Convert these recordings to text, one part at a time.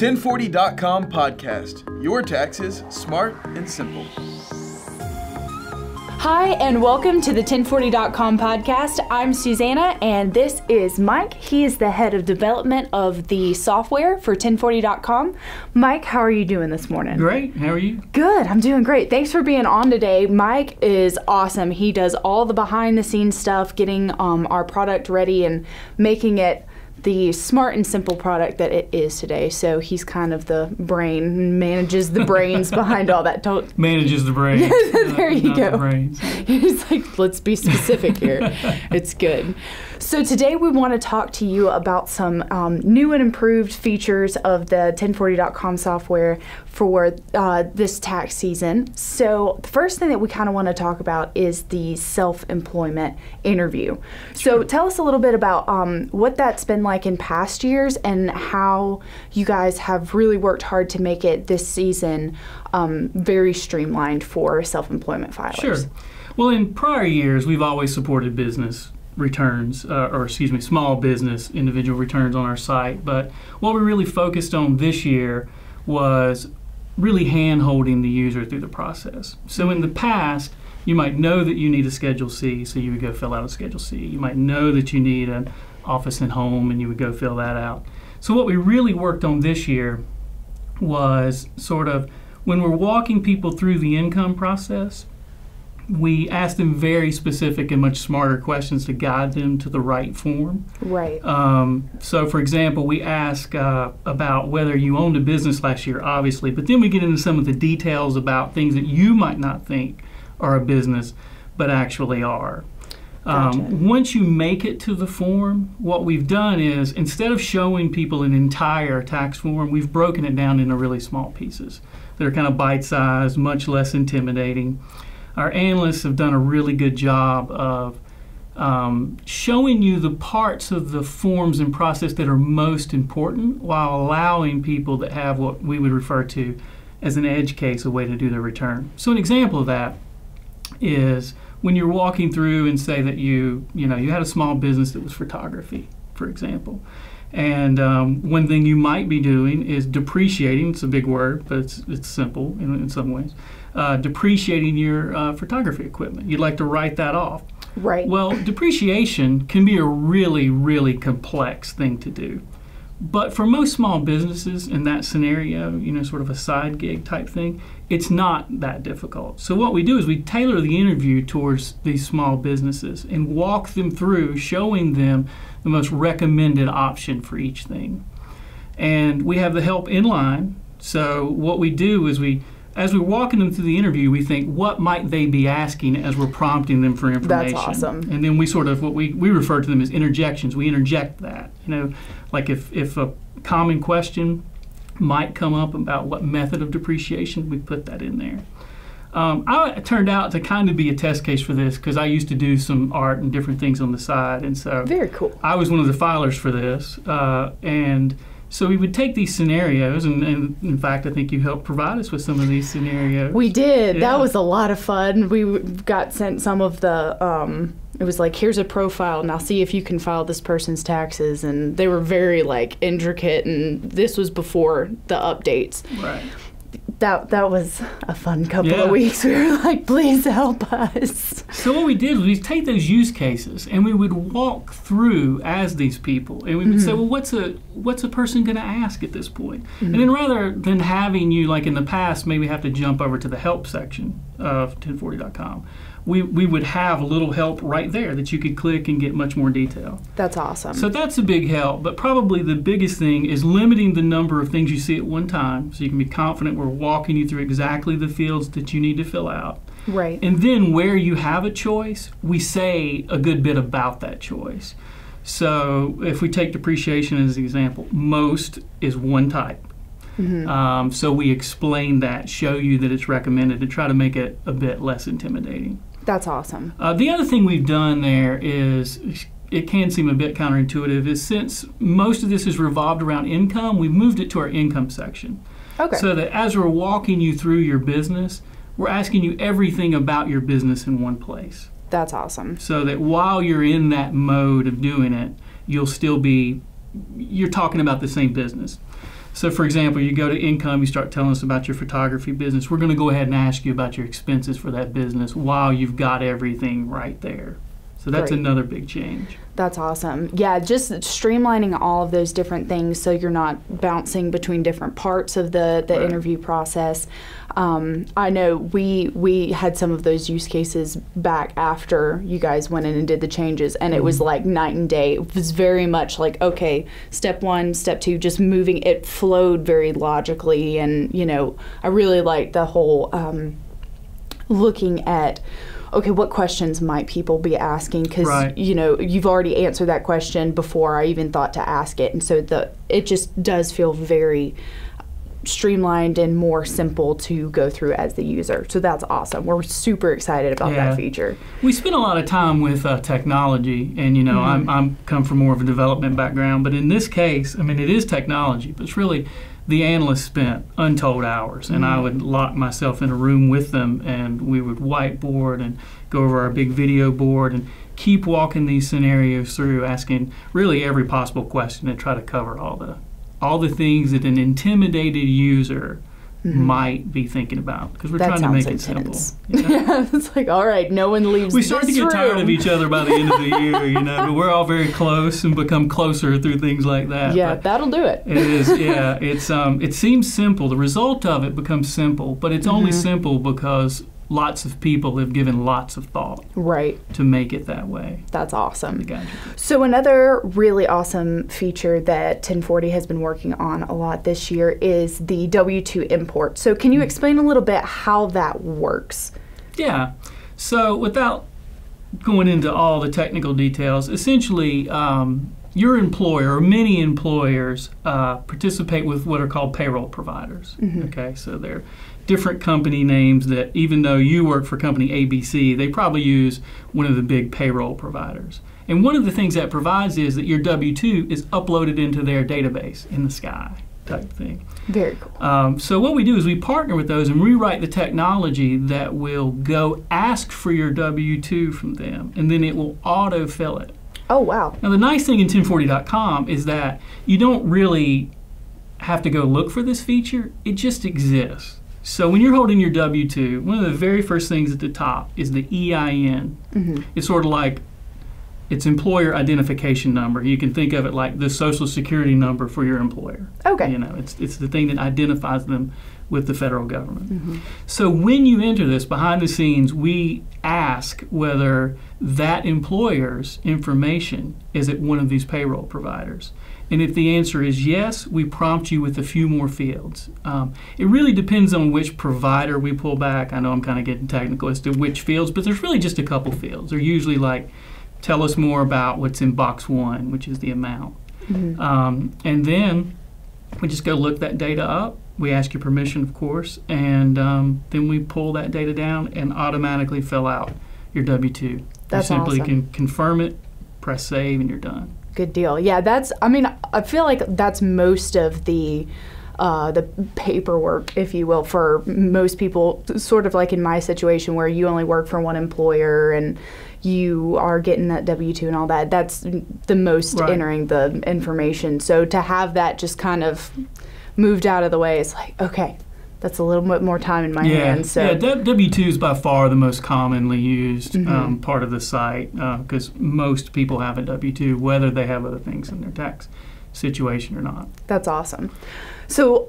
1040.com podcast. Your taxes, smart and simple. Hi, and welcome to the 1040.com podcast. I'm Susanna, and this is Mike. He is the head of development of the software for 1040.com. Mike, how are you doing this morning? Great. How are you? Good. I'm doing great. Thanks for being on today. Mike is awesome. He does all the behind-the-scenes stuff, getting our product ready and making it the smart and simple product that it is today. So he's kind of the brain, manages the brains behind all that. Manages the brains. There you go. The brains. He's like, let's be specific here. It's good. So today we want to talk to you about some new and improved features of the 1040.com software for this tax season. So the first thing that we kind of want to talk about is the self-employment interview. So tell us a little bit about what that's been like in past years and how you guys have really worked hard to make it this season very streamlined for self-employment filers. Sure. Well, in prior years, we've always supported business returns, small business individual returns on our site. But what we really focused on this year was really hand-holding the user through the process. So in the past, you might know that you need a Schedule C, so you would go fill out a Schedule C. You might know that you need an office and home, and you would go fill that out. So what we really worked on this year was sort of when we're walking people through the income process, we ask them very specific and much smarter questions to guide them to the right form. Right. So, for example, we ask about whether you owned a business last year, obviously, but then we get into some of the details about things that you might not think are a business, but actually are. Gotcha. Once you make it to the form, what we've done is, instead of showing people an entire tax form, we've broken it down into really small pieces that are kind of bite-sized, much less intimidating. Our analysts have done a really good job of showing you the parts of the forms and process that are most important while allowing people that have what we would refer to as an edge case, a way to do their return. So an example of that is when you're walking through and say that you had a small business that was photography, for example. And one thing you might be doing is depreciating. It's a big word, but it's simple in some ways. Depreciating your photography equipment. You'd like to write that off. Right. Well, depreciation can be a really, really complex thing to do. But for most small businesses in that scenario, sort of a side gig type thing, it's not that difficult. So what we do is we tailor the interview towards these small businesses and walk them through, showing them the most recommended option for each thing. And we have the help in line. So what we do is as we're walking them through the interview, we think, what might they be asking as we're prompting them for information? That's awesome. And then we sort of, what we refer to them as interjections. We interject that. Like if a common question might come up about what method of depreciation, we put that in there. I turned out to kind of be a test case for this because I used to do some art and different things on the side. And so very cool. I was one of the filers for this. And so we would take these scenarios, and in fact, I think you helped provide us with some of these scenarios. We did. Yeah. That was a lot of fun. We got sent some of the, it was like, here's a profile, now see if you can file this person's taxes. And they were very, intricate, and this was before the updates. Right. That was a fun couple of weeks. We were like, please help us. So what we did was we'd take those use cases and we would walk through as these people, and we would say, well, what's a person going to ask at this point? And then rather than having you, like in the past, maybe have to jump over to the help section of 1040.com, we would have a little help right there that you could click and get much more detail. That's awesome. So that's a big help, but probably the biggest thing is limiting the number of things you see at one time so you can be confident we're walking you through exactly the fields that you need to fill out. Right. And then where you have a choice, we say a good bit about that choice. So if we take depreciation as an example, most is one type. So we explain that, show you that it's recommended, to try to make it a bit less intimidating. That's awesome. The other thing we've done there is, it can seem a bit counterintuitive, is since most of this is revolved around income, we've moved it to our income section. Okay. So that as we're walking you through your business, we're asking you everything about your business in one place. That's awesome. So that while you're in that mode of doing it, you're talking about the same business. So, for example, you go to income, you start telling us about your photography business. We're going to go ahead and ask you about your expenses for that business while you've got everything right there. So that's Great. another big change. That's awesome. Yeah, just streamlining all of those different things so you're not bouncing between different parts of the Right. interview process. I know we had some of those use cases back after you guys went in and did the changes, and it was like night and day. It was very much like, okay, step 1, step 2, just moving. It flowed very logically, and, you know, I really liked the whole looking at, okay, what questions might people be asking? Because, Right. you know, you've already answered that question before I even thought to ask it. And so it just does feel very streamlined and more simple to go through as the user. So that's awesome. We're super excited about Yeah. that feature. We spend a lot of time with technology, and, you know, I'm come from more of a development background, but in this case, I mean, it is technology, but it's really the analysts spent untold hours, and I would lock myself in a room with them, and we would whiteboard and go over our big video board and keep walking these scenarios through, asking really every possible question to try to cover all the things that an intimidated user might be thinking about, because we're That trying to make sounds it intense. simple. Yeah, it's like, all right, no one leaves We start to this get tired room. of each other by the end of the year, you know, but we're all very close and become closer through things like that. Yeah, But that'll do it. it is, yeah. It seems simple. The result of it becomes simple, but it's only simple because lots of people have given lots of thought Right. to make it that way. That's awesome. Gotcha. So another really awesome feature that 1040 has been working on a lot this year is the W-2 import. So can you explain a little bit how that works? Yeah. So without going into all the technical details, essentially your employer, or many employers, participate with what are called payroll providers. Okay, so they're different company names that, even though you work for company ABC, they probably use one of the big payroll providers. And one of the things that provides is that your W-2 is uploaded into their database in the sky type thing. Very cool. So what we do is we partner with those and rewrite the technology that will go ask for your W-2 from them, and then it will auto-fill it. Oh, wow. Now, the nice thing in 1040.com is that you don't really have to go look for this feature. It just exists. So when you're holding your W-2, one of the very first things at the top is the EIN. It's sort of like its employer identification number. You can think of it like the Social Security number for your employer. Okay. You know, it's the thing that identifies them with the federal government. So when you enter this, behind the scenes, we ask whether that employer's information is at one of these payroll providers. And if the answer is yes, we prompt you with a few more fields. It really depends on which provider we pull back. I know I'm kind of getting technical as to which fields, but there's really just a couple fields. They're usually like, tell us more about what's in box 1, which is the amount. And then we just go look that data up. We ask your permission, of course, and then we pull that data down and automatically fill out your W-2. That's you simply awesome. can confirm it, press save, and you're done. Good deal. Yeah, I mean, I feel like that's most of the paperwork, if you will, for most people, sort of like in my situation where you only work for one employer and you are getting that W-2 and all that. That's the most Right. entering the information. So to have that just kind of moved out of the way, it's like, okay, that's a little bit more time in my hands. So. Yeah, W-2 is by far the most commonly used part of the site because most people have a W-2, whether they have other things in their tax situation or not. That's awesome. So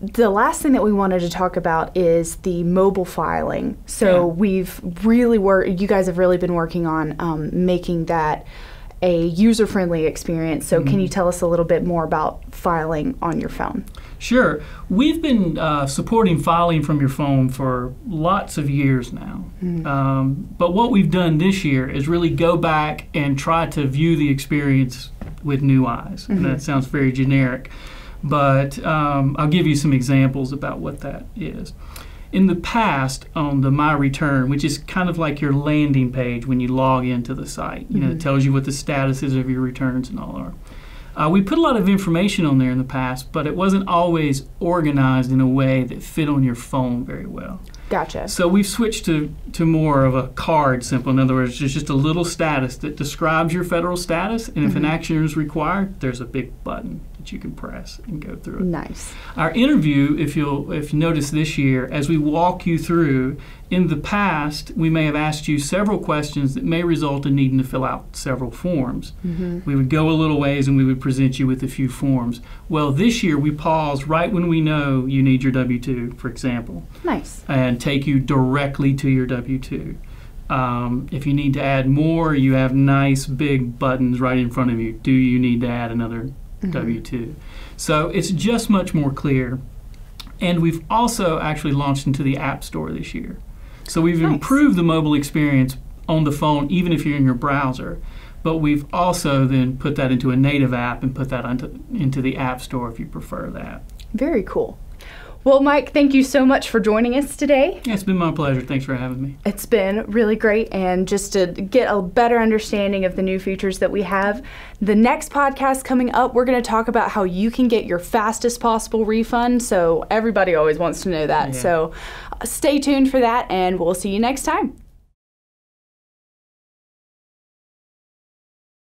the last thing that we wanted to talk about is the mobile filing. So we've really you guys have really been working on making that a user-friendly experience. So can you tell us a little bit more about filing on your phone? Sure. We've been supporting filing from your phone for lots of years now. But what we've done this year is really go back and try to view the experience with new eyes. And that sounds very generic, but I'll give you some examples about what that is. In the past, on the My Return, which is kind of like your landing page when you log into the site, you know, it tells you what the status is of your returns and all are. We put a lot of information on there in the past, but it wasn't always organized in a way that fit on your phone very well. Gotcha. So we've switched to more of a card simple. In other words, it's just a little status that describes your federal status, and if an action is required, there's a big button that that you can press and go through it. Nice. Our interview, if you notice this year, as we walk you through, in the past, we may have asked you several questions that may result in needing to fill out several forms. We would go a little ways and we would present you with a few forms. Well, this year we pause right when we know you need your W-2, for example. Nice. And take you directly to your W-2. If you need to add more, you have nice big buttons right in front of you. Do you need to add another W-2? So it's just much more clear. And we've also actually launched into the App Store this year. So we've improved the mobile experience on the phone, even if you're in your browser. But we've also then put that into a native app and put that into the App Store if you prefer that. Very cool. Well, Mike, thank you so much for joining us today. Yeah, it's been my pleasure. Thanks for having me. It's been really great, and just to get a better understanding of the new features that we have. The next podcast coming up, we're going to talk about how you can get your fastest possible refund. So everybody always wants to know that. Yeah. So stay tuned for that, and we'll see you next time.